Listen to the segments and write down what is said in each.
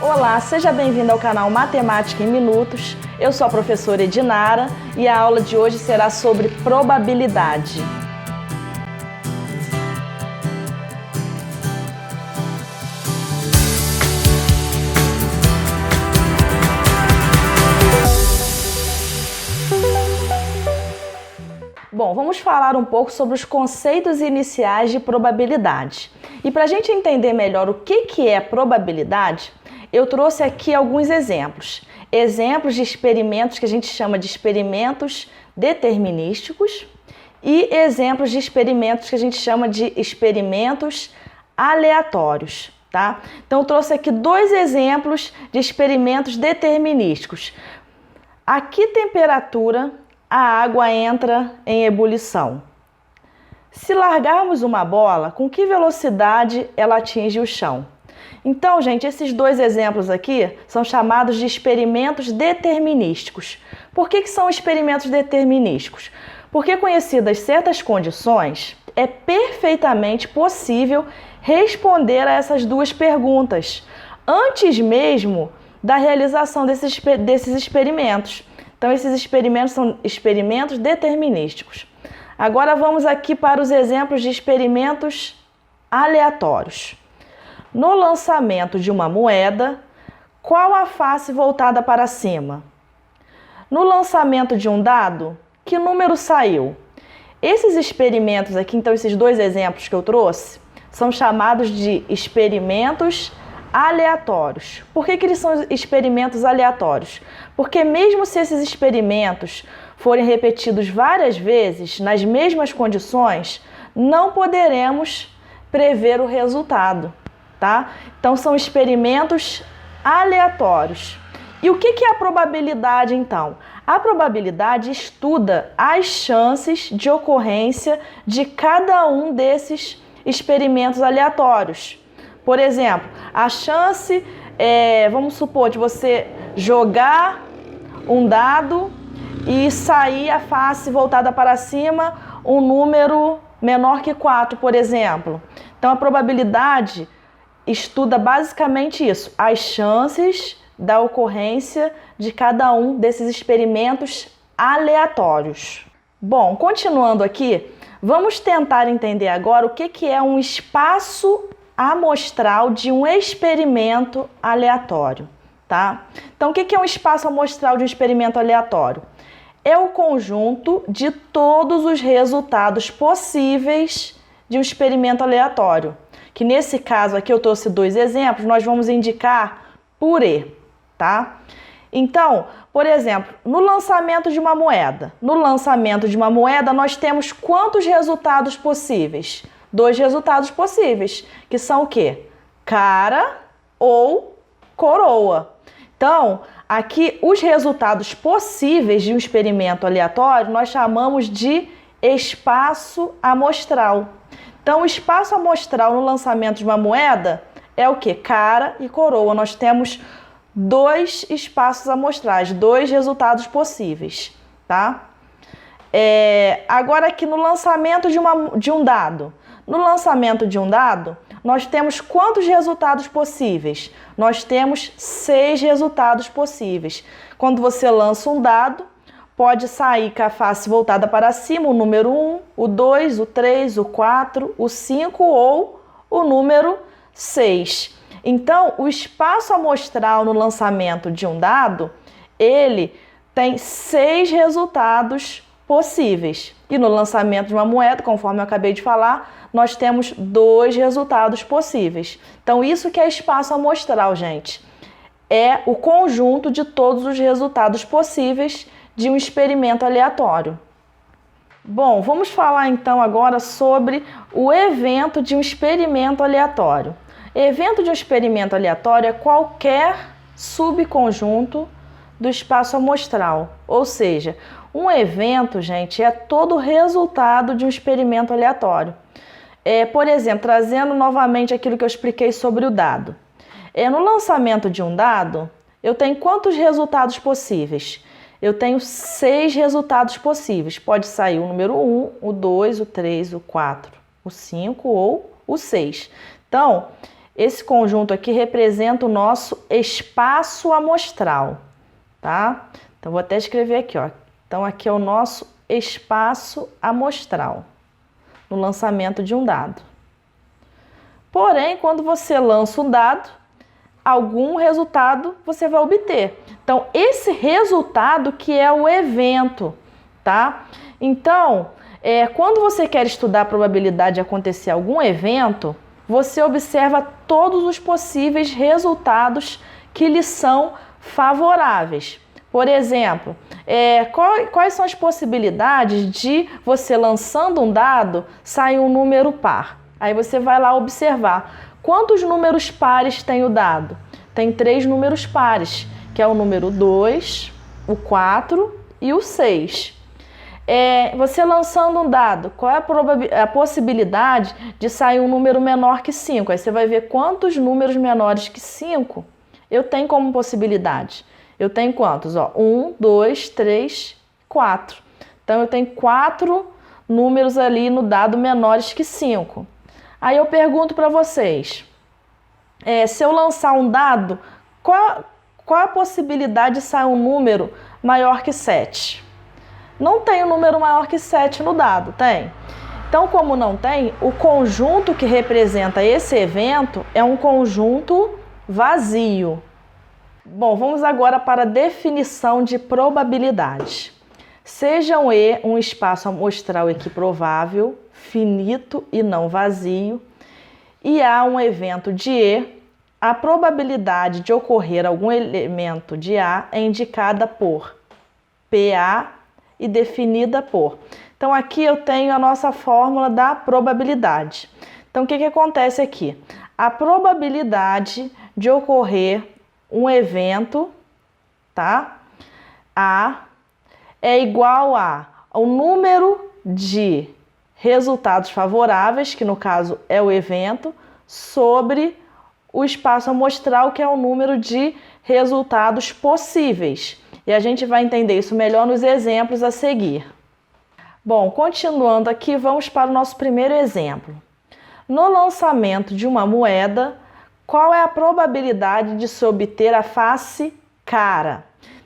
Olá, seja bem-vindo ao canal Matemática em Minutos. Eu sou a professora Edinara e a aula de hoje será sobre probabilidade. Bom, vamos falar um pouco sobre os conceitos iniciais de probabilidade. E para a gente entender melhor o que é probabilidade, eu trouxe aqui alguns exemplos. Exemplos de experimentos que a gente chama de experimentos determinísticos e exemplos de experimentos que a gente chama de experimentos aleatórios, tá? Então, eu trouxe aqui dois exemplos de experimentos determinísticos. A que temperatura a água entra em ebulição? Se largarmos uma bola, com que velocidade ela atinge o chão? Então, gente, esses dois exemplos aqui são chamados de experimentos determinísticos. Por que são experimentos determinísticos? Porque, conhecidas certas condições, é perfeitamente possível responder a essas duas perguntas, antes mesmo da realização desses experimentos. Então, esses experimentos são experimentos determinísticos. Agora, vamos aqui para os exemplos de experimentos aleatórios. No lançamento de uma moeda, qual a face voltada para cima? No lançamento de um dado, que número saiu? Esses experimentos aqui, então esses dois exemplos que eu trouxe, são chamados de experimentos aleatórios. Por que eles são experimentos aleatórios? Porque mesmo se esses experimentos forem repetidos várias vezes, nas mesmas condições, não poderemos prever o resultado. Tá? Então, são experimentos aleatórios. E o que é a probabilidade, então? A probabilidade estuda as chances de ocorrência de cada um desses experimentos aleatórios. Por exemplo, a chance, vamos supor, de você jogar um dado e sair a face voltada para cima um número menor que 4, por exemplo. Então, a probabilidade estuda basicamente isso, as chances da ocorrência de cada um desses experimentos aleatórios. Bom, continuando aqui, vamos tentar entender agora o que é um espaço amostral de um experimento aleatório, tá? Então, o que é um espaço amostral de um experimento aleatório? É o conjunto de todos os resultados possíveis de um experimento aleatório. Que nesse caso aqui eu trouxe dois exemplos, nós vamos indicar por E, tá? Então, por exemplo, no lançamento de uma moeda. No lançamento de uma moeda, nós temos quantos resultados possíveis? Dois resultados possíveis, que são o quê? Cara ou coroa. Então, aqui os resultados possíveis de um experimento aleatório nós chamamos de espaço amostral. Então, o espaço amostral no lançamento de uma moeda é o quê? Cara e coroa. Nós temos dois espaços amostrais, dois resultados possíveis, tá? Agora aqui no lançamento de um dado. No lançamento de um dado, nós temos quantos resultados possíveis? Nós temos 6 resultados possíveis. Quando você lança um dado, pode sair com a face voltada para cima, o número 1, o 2, o 3, o 4, o 5 ou o número 6. Então, o espaço amostral no lançamento de um dado, ele tem 6 resultados possíveis. E no lançamento de uma moeda, conforme eu acabei de falar, nós temos 2 resultados possíveis. Então, isso que é espaço amostral, gente. É o conjunto de todos os resultados possíveis de um experimento aleatório. Bom, vamos falar então agora sobre o evento de um experimento aleatório. Evento de um experimento aleatório é qualquer subconjunto do espaço amostral, ou seja, um evento, gente, é todo o resultado de um experimento aleatório. Por exemplo, trazendo novamente aquilo que eu expliquei sobre o dado. No lançamento de um dado, eu tenho quantos resultados possíveis? Eu tenho 6 resultados possíveis. Pode sair o número 1, o 2, o 3, o 4, o 5 ou o 6. Então, esse conjunto aqui representa o nosso espaço amostral, tá? Então, vou até escrever aqui, ó. Então, aqui é o nosso espaço amostral no lançamento de um dado. Porém, quando você lança um dado, algum resultado você vai obter. Então, esse resultado que é o evento, tá? Então, quando você quer estudar a probabilidade de acontecer algum evento, você observa todos os possíveis resultados que lhe são favoráveis. Por exemplo, quais são as possibilidades de você lançando um dado sair um número par? Aí você vai lá observar quantos números pares tem o dado. Tem 3 números pares, que é o número 2, o 4 e o 6. Você lançando um dado, qual é a possibilidade de sair um número menor que 5? Aí você vai ver quantos números menores que 5 eu tenho como possibilidade. Eu tenho quantos? 1, 2, 3, 4. Então, eu tenho 4 números ali no dado menores que 5. Aí eu pergunto para vocês, se eu lançar um dado, qual a possibilidade de sair um número maior que 7? Não tem um número maior que 7 no dado, tem? Então, como não tem, o conjunto que representa esse evento é um conjunto vazio. Bom, vamos agora para a definição de probabilidade. Seja um E um espaço amostral equiprovável, finito e não vazio, e há um evento de E, a probabilidade de ocorrer algum elemento de A é indicada por PA e definida por. Então, aqui eu tenho a nossa fórmula da probabilidade. Então, o que acontece aqui? A probabilidade de ocorrer um evento, tá? A é igual ao número de resultados favoráveis, que no caso é o evento, sobre o espaço amostral, que é o número de resultados possíveis. E a gente vai entender isso melhor nos exemplos a seguir. Bom, continuando aqui, vamos para o nosso primeiro exemplo. No lançamento de uma moeda, qual é a probabilidade de se obter a face cara?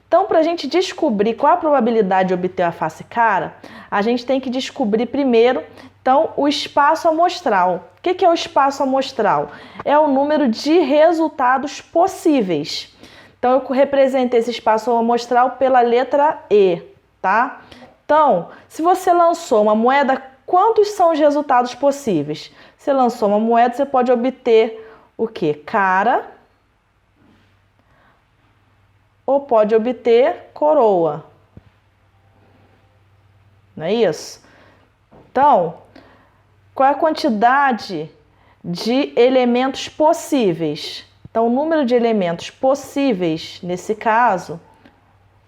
Então, para a gente descobrir qual a probabilidade de obter a face cara, a gente tem que descobrir primeiro, então, o espaço amostral. O que é o espaço amostral? É o número de resultados possíveis. Então, eu represento esse espaço amostral pela letra E, tá? Então, se você lançou uma moeda, quantos são os resultados possíveis? Você lançou uma moeda, você pode obter o quê? Cara, ou pode obter coroa. Não é isso? Então, qual é a quantidade de elementos possíveis? Então, o número de elementos possíveis, nesse caso,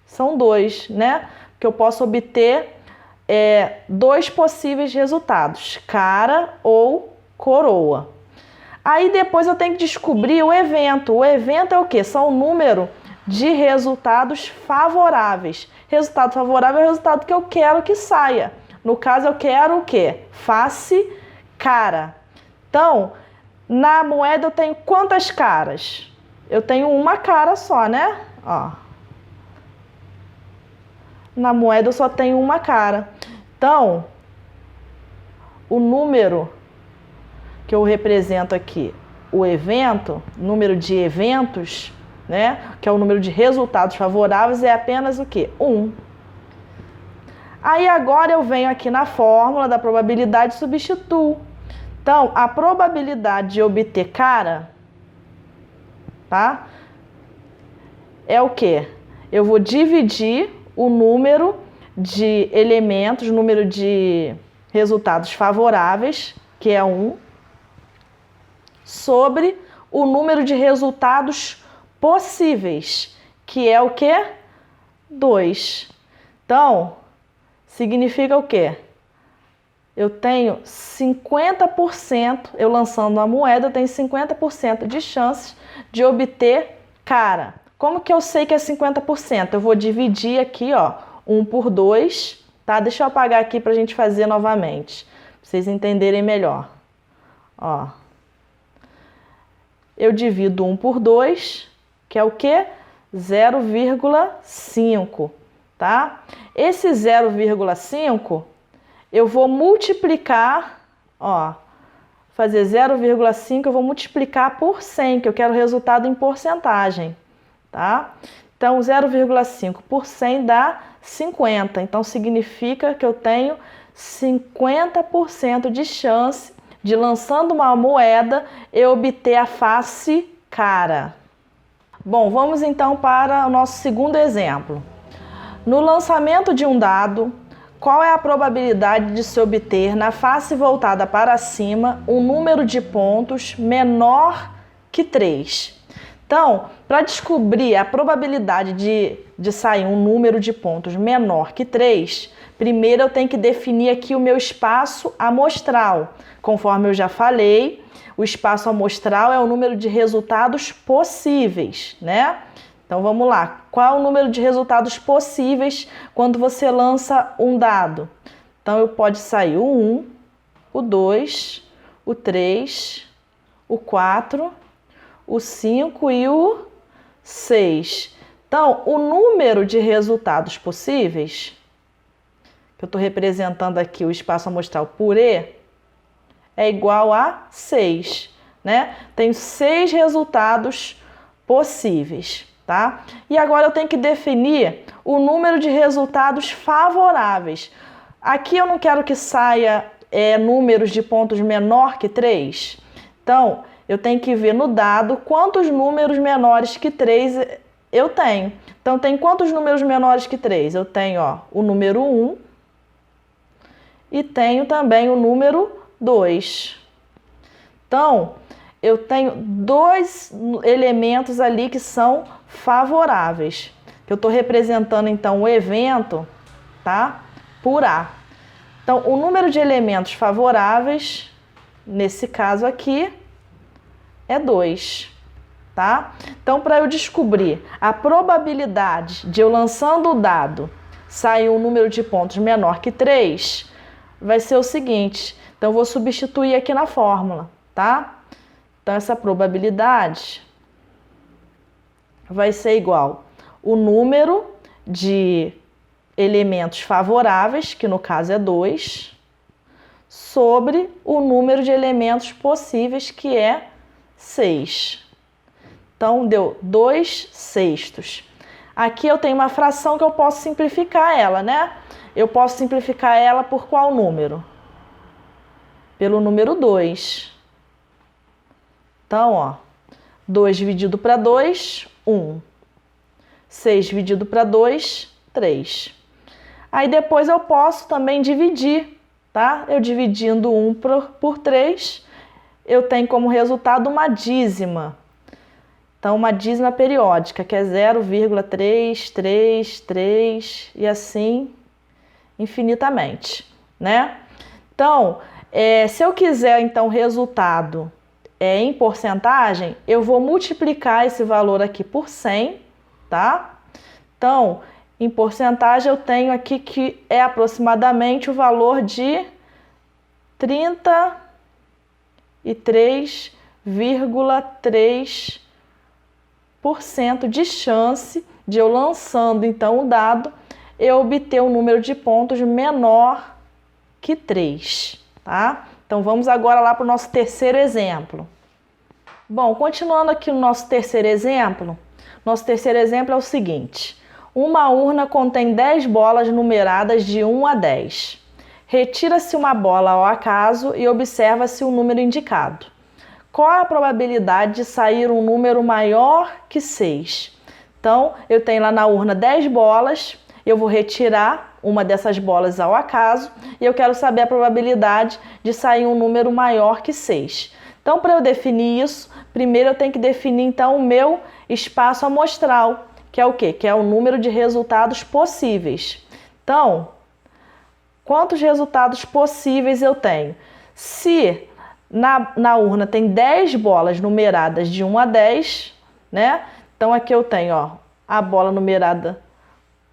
são 2, né? Que eu posso obter 2 possíveis resultados, cara ou coroa. Aí depois eu tenho que descobrir o evento. O evento é o quê? São o número de resultados favoráveis. Resultado favorável é o resultado que eu quero que saia. No caso, eu quero o quê? Face cara. Então, na moeda eu tenho quantas caras? Eu tenho uma cara só, né? Ó. Na moeda eu só tenho uma cara. Então, o número que eu represento aqui, o evento, número de eventos, né? Que é o número de resultados favoráveis, é apenas o quê? 1. Aí agora eu venho aqui na fórmula da probabilidade e substituo. Então, a probabilidade de obter cara, tá? É o quê? Eu vou dividir o número de elementos, o número de resultados favoráveis, que é 1, sobre o número de resultados possíveis, que é o quê? 2. Então, significa o quê? Eu tenho 50%, eu lançando a moeda, eu tenho 50% de chances de obter cara. Como que eu sei que é 50%? Eu vou dividir aqui, ó, 1 por 2, tá? Deixa eu apagar aqui para a gente fazer novamente, para vocês entenderem melhor. Ó. eu divido 1 por 2, que é o quê? 0,5, tá? Esse 0,5 eu vou multiplicar, ó, fazer 0,5 eu vou multiplicar por 100, que eu quero resultado em porcentagem, tá? Então, 0,5 por 100 dá 50. Então, significa que eu tenho 50% de chance de, lançando uma moeda, eu obter a face cara. Bom, vamos então para o nosso segundo exemplo. No lançamento de um dado, qual é a probabilidade de se obter, na face voltada para cima, um número de pontos menor que 3? Então, para descobrir a probabilidade de sair um número de pontos menor que 3, primeiro eu tenho que definir aqui o meu espaço amostral. Conforme eu já falei, o espaço amostral é o número de resultados possíveis, né? Então vamos lá. Qual é o número de resultados possíveis quando você lança um dado? Então pode sair o 1, o 2, o 3, o 4, o 5 e o 6. Então, o número de resultados possíveis, que eu estou representando aqui o espaço amostral por E, é igual a 6, né? Tenho 6 resultados possíveis, tá? E agora eu tenho que definir o número de resultados favoráveis. Aqui eu não quero que saia números de pontos menor que 3. Então, eu tenho que ver no dado quantos números menores que 3 eu tenho. Então, tem quantos números menores que 3? Eu tenho, ó, o número 1 e tenho também o número 2. Então, eu tenho 2 elementos ali que são favoráveis. Eu estou representando, então, o evento, tá? Por A. Então, o número de elementos favoráveis, nesse caso aqui, é 2, tá? Então, para eu descobrir a probabilidade de eu lançando o dado sair um número de pontos menor que 3, vai ser o seguinte. Então, eu vou substituir aqui na fórmula, tá? Então, essa probabilidade vai ser igual o número de elementos favoráveis, que no caso é 2, sobre o número de elementos possíveis, que é 6. Então, deu 2/6. Aqui eu tenho uma fração que eu posso simplificar ela, né? Eu posso simplificar ela por qual número? Pelo número 2. Então, ó, 2 dividido para 2, 1. 6 dividido para 2, 3. Aí depois eu posso também dividir, tá? Eu dividindo 1 por 3, eu tenho como resultado uma dízima. Então, uma dízima periódica, que é 0,333 e assim infinitamente, né? Então, se eu quiser, então, resultado em porcentagem, eu vou multiplicar esse valor aqui por 100, tá? Então, em porcentagem, eu tenho aqui que é aproximadamente o valor de 33,3% de chance de eu lançando, então, o dado, eu obter um número de pontos menor que 3, tá? Então, vamos agora lá para o nosso terceiro exemplo. Bom, continuando aqui no nosso terceiro exemplo é o seguinte. Uma urna contém 10 bolas numeradas de 1 a 10. Retira-se uma bola ao acaso e observa-se o número indicado. Qual é a probabilidade de sair um número maior que 6? Então, eu tenho lá na urna 10 bolas, eu vou retirar uma dessas bolas ao acaso e eu quero saber a probabilidade de sair um número maior que 6. Então, para eu definir isso, primeiro eu tenho que definir, então, o meu espaço amostral, que é o quê? Que é o número de resultados possíveis. Então, quantos resultados possíveis eu tenho? Se na urna tem 10 bolas numeradas de 1 a 10, né? Então, aqui eu tenho, ó, a bola numerada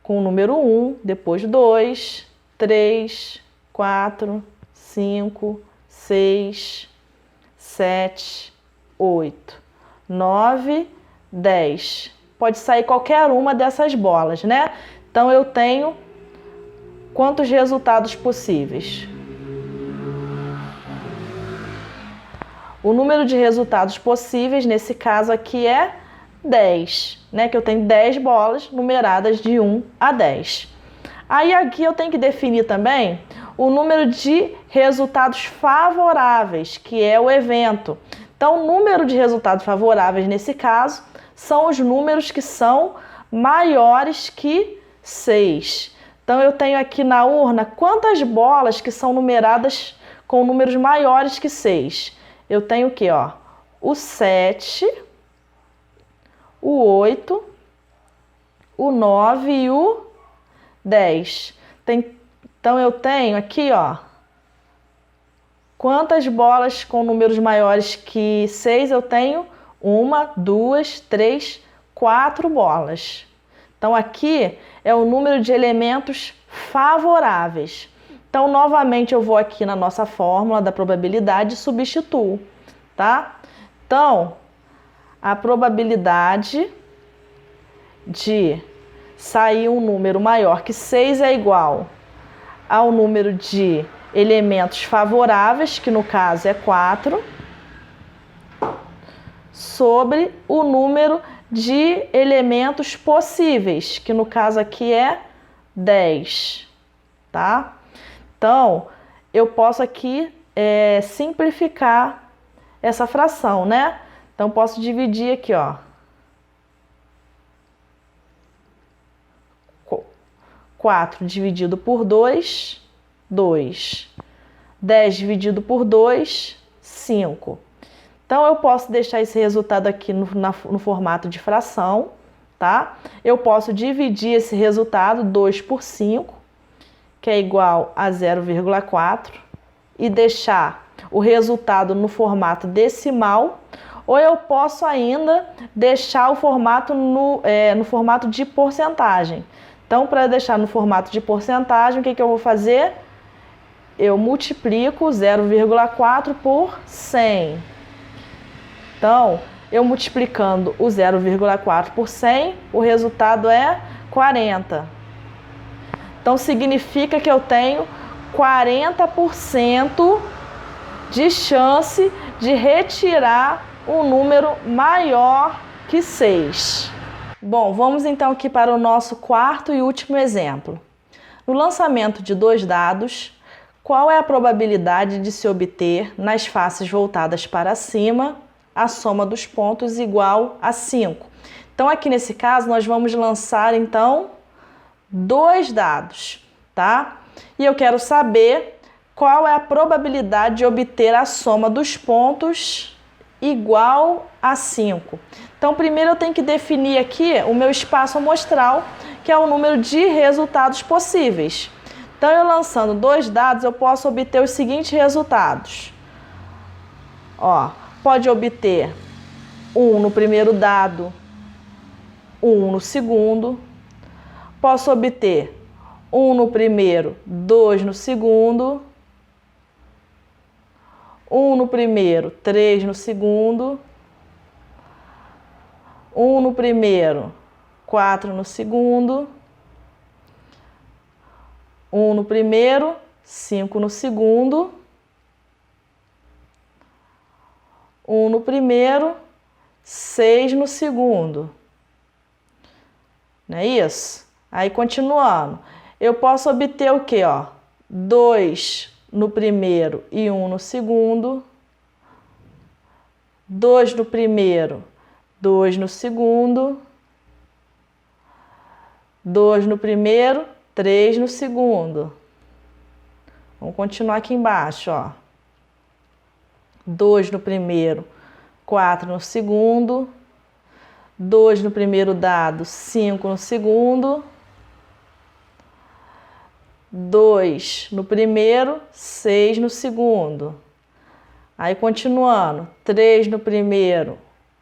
com o número 1, depois 2, 3, 4, 5, 6, 7, 8, 9, 10. Pode sair qualquer uma dessas bolas, né? Então, eu tenho quantos resultados possíveis? O número de resultados possíveis, nesse caso aqui, é 10, né? Que eu tenho 10 bolas numeradas de 1 a 10. Aí, aqui eu tenho que definir também o número de resultados favoráveis, que é o evento. Então, o número de resultados favoráveis, nesse caso, são os números que são maiores que 6. Então, eu tenho aqui na urna quantas bolas que são numeradas com números maiores que 6. Eu tenho o quê? Ó, o 7, o 8, o 9 e o 10. Então, eu tenho aqui, ó, quantas bolas com números maiores que 6 eu tenho? 1, 2, 3, 4 bolas. Então, aqui é o número de elementos favoráveis. Então, novamente, eu vou aqui na nossa fórmula da probabilidade e substituo, tá? Então, a probabilidade de sair um número maior que 6 é igual ao número de elementos favoráveis, que no caso é 4, sobre o número de elementos possíveis, que no caso aqui é 10, tá? Então, eu posso aqui simplificar essa fração, né? Então, posso dividir aqui, ó. 4 dividido por 2, 2. 10 dividido por 2, 5. Então, eu posso deixar esse resultado aqui no formato de fração, tá? Eu posso dividir esse resultado, 2 por 5, que é igual a 0,4, e deixar o resultado no formato decimal, ou eu posso ainda deixar o formato no formato de porcentagem. Então, para deixar no formato de porcentagem, o que eu vou fazer? Eu multiplico 0,4 por 100. Então, eu multiplicando o 0,4 por 100, o resultado é 40. Então, significa que eu tenho 40% de chance de retirar um número maior que 6. Bom, vamos então aqui para o nosso quarto e último exemplo. No lançamento de 2 dados, qual é a probabilidade de se obter, nas faces voltadas para cima, a soma dos pontos igual a 5? Então, aqui nesse caso, nós vamos lançar, então, 2 dados, tá? E eu quero saber qual é a probabilidade de obter a soma dos pontos igual a 5. Então, primeiro eu tenho que definir aqui o meu espaço amostral, que é o número de resultados possíveis. Então, eu lançando 2 dados, eu posso obter os seguintes resultados. Ó, pode obter 1 no primeiro dado, 1 no segundo. Posso obter 1 no primeiro, 2 no segundo. 1 no primeiro, 3 no segundo. 1 no primeiro, 4 no segundo. 1 no primeiro, 5 no segundo. 1 no primeiro, 6 no segundo. Não é isso? Aí, continuando, eu posso obter o quê? Ó? 2 no primeiro e 1 no segundo. 2 no primeiro, 2 no segundo. 2 no primeiro, 3 no segundo. Vamos continuar aqui embaixo, ó. 2 no primeiro, 4 no segundo. 2 no primeiro dado, 5 no segundo. 2 no primeiro, 6 no segundo. Aí, continuando, 3 no primeiro,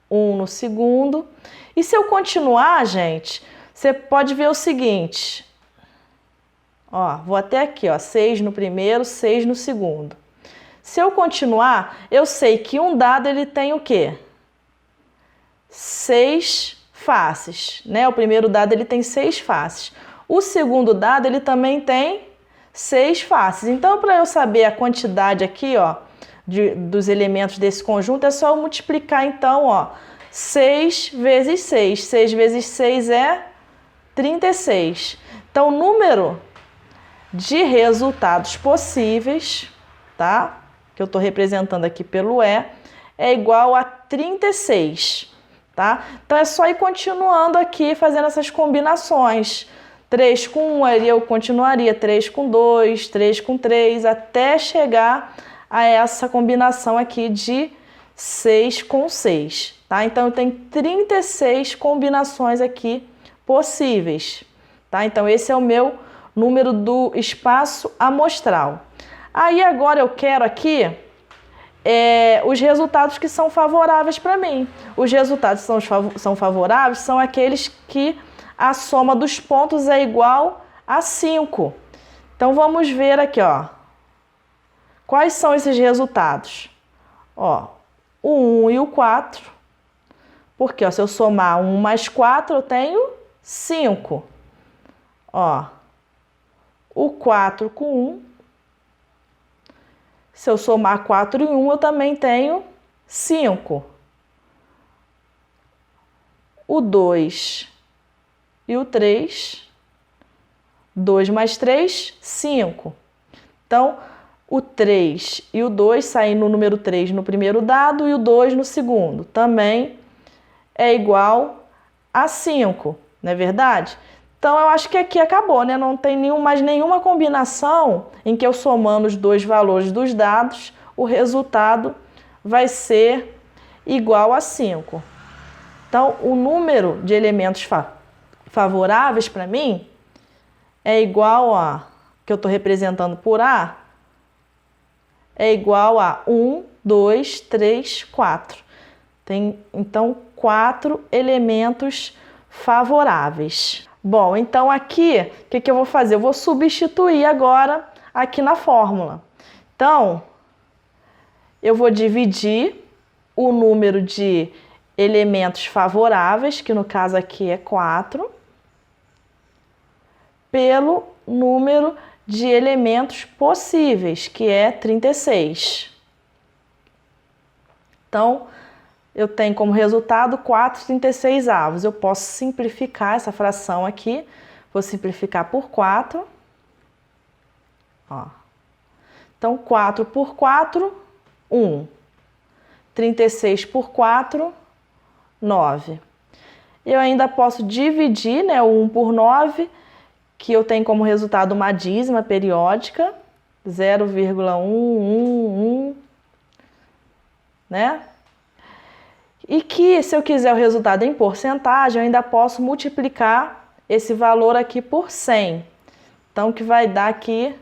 1 no segundo. E se eu continuar, gente, você pode ver o seguinte. Ó, vou até aqui, ó, 6 no primeiro, 6 no segundo. Se eu continuar, eu sei que um dado ele tem o quê? 6 faces, né? O primeiro dado ele tem 6 faces. O segundo dado ele também tem 6 faces. Então, para eu saber a quantidade aqui, ó, dos elementos desse conjunto, é só eu multiplicar, então, ó, 6 vezes 6. 6 vezes 6 é 36. Então, o número de resultados possíveis, tá? Que eu estou representando aqui pelo é igual a 36, tá? Então, é só ir continuando aqui, fazendo essas combinações. 3 com 1, aí eu continuaria 3 com 2, 3 com 3, até chegar a essa combinação aqui de 6 com 6, tá? Então, eu tenho 36 combinações aqui possíveis, tá? Então, esse é o meu número do espaço amostral. Aí, agora eu quero aqui os resultados que são favoráveis para mim. Os resultados que são favoráveis são aqueles que a soma dos pontos é igual a 5. Então, vamos ver aqui, ó. Quais são esses resultados? Ó, o 1 e o 4. Porque, ó, se eu somar 1 mais 4, eu tenho 5. Ó, o 4 com 1. Se eu somar 4 e 1, eu também tenho 5. O 2 e o 3. 2 mais 3, 5. Então, o 3 e o 2 saem no número 3 no primeiro dado e o 2 no segundo. Também é igual a 5, não é verdade? Então, eu acho que aqui acabou, né? Não tem mais nenhuma combinação em que eu somando os dois valores dos dados, o resultado vai ser igual a 5. Então, o número de elementos favoráveis para mim é igual a, que eu estou representando por A, é igual a 1, 2, 3, 4. Tem, então, 4 elementos favoráveis. Bom, então aqui, o que eu vou fazer? Eu vou substituir agora aqui na fórmula. Então, eu vou dividir o número de elementos favoráveis, que no caso aqui é 4, pelo número de elementos possíveis, que é 36. Então, eu tenho como resultado 4/36. Eu posso simplificar essa fração aqui. Vou simplificar por 4. Ó. Então, 4 por 4, 1. 36 por 4, 9. Eu ainda posso dividir, né, o 1 por 9, que eu tenho como resultado uma dízima periódica, 0,111, né? E que, se eu quiser o resultado em porcentagem, eu ainda posso multiplicar esse valor aqui por 100. Então, que vai dar aqui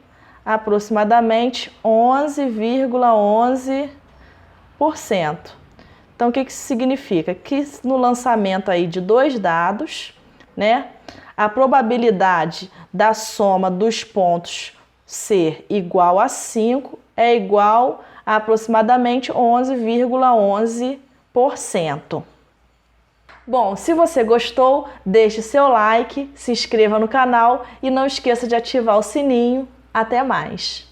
aproximadamente 11,11%. Então, o que isso significa? Que no lançamento aí de 2 dados, né, a probabilidade da soma dos pontos ser igual a 5 é igual a aproximadamente 11,11%. Bom, se você gostou, deixe seu like, se inscreva no canal e não esqueça de ativar o sininho. Até mais!